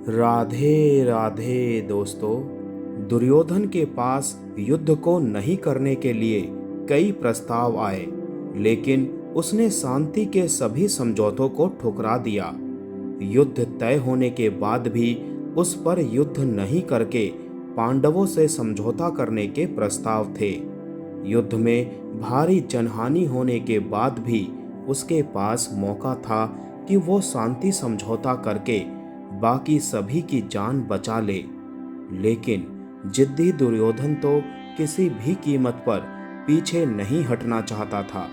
राधे राधे दोस्तों। दुर्योधन के पास युद्ध को नहीं करने के लिए कई प्रस्ताव आए, लेकिन उसने शांति के सभी समझौतों को ठुकरा दिया। युद्ध तय होने के बाद भी उस पर युद्ध नहीं करके पांडवों से समझौता करने के प्रस्ताव थे। युद्ध में भारी जनहानि होने के बाद भी उसके पास मौका था कि वो शांति समझौता करके बाकी सभी की जान बचा ले। लेकिन जिद्दी दुर्योधन तो किसी भी कीमत पर पीछे नहीं हटना चाहता था,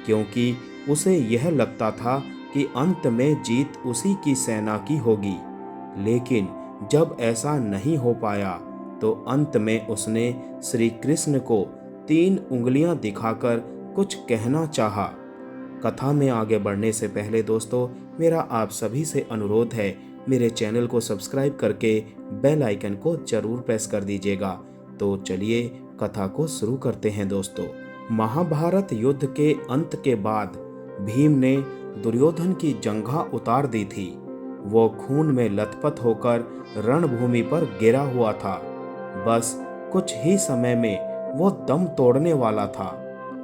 क्योंकि उसे यह लगता था कि अंत में जीत उसी की सेना की होगी। लेकिन जब ऐसा नहीं हो पाया तो अंत में उसने श्री कृष्ण को 3 उंगलियां दिखाकर कुछ कहना चाहा। कथा में आगे बढ़ने से पहले दोस्तों, मेरा आप सभी से अनुरोध है, मेरे चैनल को सब्सक्राइब करके बेल आइकन को जरूर प्रेस कर दीजिएगा। तो चलिए कथा को शुरू करते हैं दोस्तों। महाभारत युद्ध के अंत के बाद भीम ने दुर्योधन की जंघा उतार दी थी। वो खून में लथपथ होकर रणभूमि पर गिरा हुआ था। बस कुछ ही समय में वो दम तोड़ने वाला था।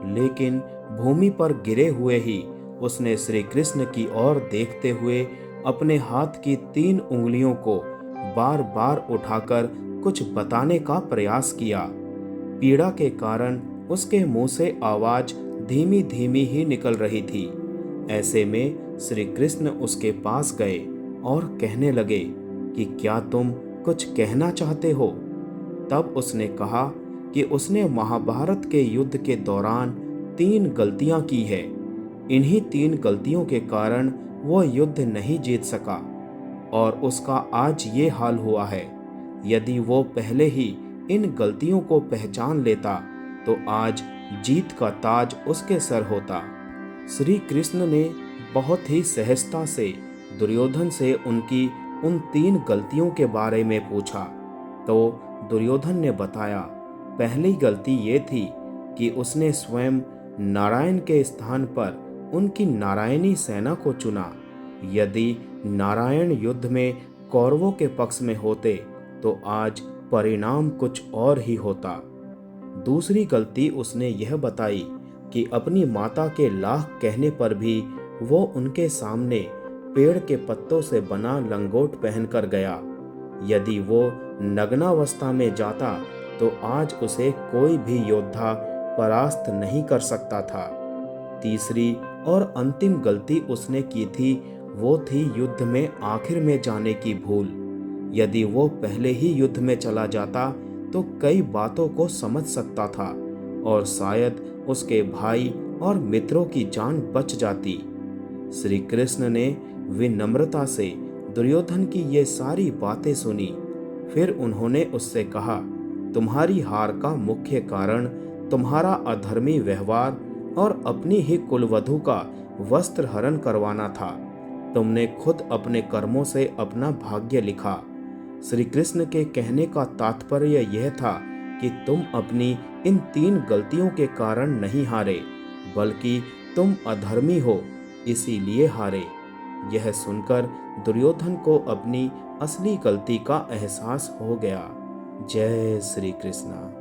लेकिन भूमि पर गिरे हुए ही उसने श्री कृष्ण की ओर देखते हुए अपने हाथ की 3 उंगलियों को बार बार उठाकर कुछ बताने का प्रयास किया। पीड़ा के कारण उसके मुंह से आवाज धीमी धीमी ही निकल रही थी। ऐसे में श्री कृष्ण उसके पास गए और कहने लगे कि क्या तुम कुछ कहना चाहते हो। तब उसने कहा कि उसने महाभारत के युद्ध के दौरान 3 गलतियां की है। इन्हीं 3 गलतियों के कारण वो युद्ध नहीं जीत सका और उसका आज ये हाल हुआ है। यदि वो पहले ही इन गलतियों को पहचान लेता तो आज जीत का ताज उसके सर होता। श्री कृष्ण ने बहुत ही सहजता से दुर्योधन से उनकी उन 3 गलतियों के बारे में पूछा। तो दुर्योधन ने बताया, पहली गलती ये थी कि उसने स्वयं नारायण के स्थान पर उनकी नारायणी सेना को चुना। यदि नारायण युद्ध में कौरवों के पक्ष में होते तो आज परिणाम कुछ और ही होता। दूसरी गलती उसने यह बताई कि अपनी माता के लाख कहने पर भी वो उनके सामने पेड़ के पत्तों से बना लंगोट पहनकर गया। यदि वो नग्नावस्था में जाता तो आज उसे कोई भी योद्धा परास्त नहीं कर सकता था। तीसरी और अंतिम गलती उसने की थी वो थी युद्ध में आखिर में जाने की भूल। यदि वो पहले ही युद्ध में चला जाता तो कई बातों को समझ सकता था और शायद उसके भाई और मित्रों की जान बच जाती। श्री कृष्ण ने विनम्रता से दुर्योधन की ये सारी बातें सुनी। फिर उन्होंने उससे कहा, तुम्हारी हार का मुख्य कारण तुम्हारा अधर्मी व्यवहार और अपनी ही कुलवधू का वस्त्र हरण करवाना था। तुमने खुद अपने कर्मों से अपना भाग्य लिखा। श्री कृष्ण के कहने का तात्पर्य यह था कि तुम अपनी इन 3 गलतियों के कारण नहीं हारे, बल्कि तुम अधर्मी हो, इसीलिए हारे। यह सुनकर दुर्योधन को अपनी असली गलती का एहसास हो गया। जय श्री कृष्ण।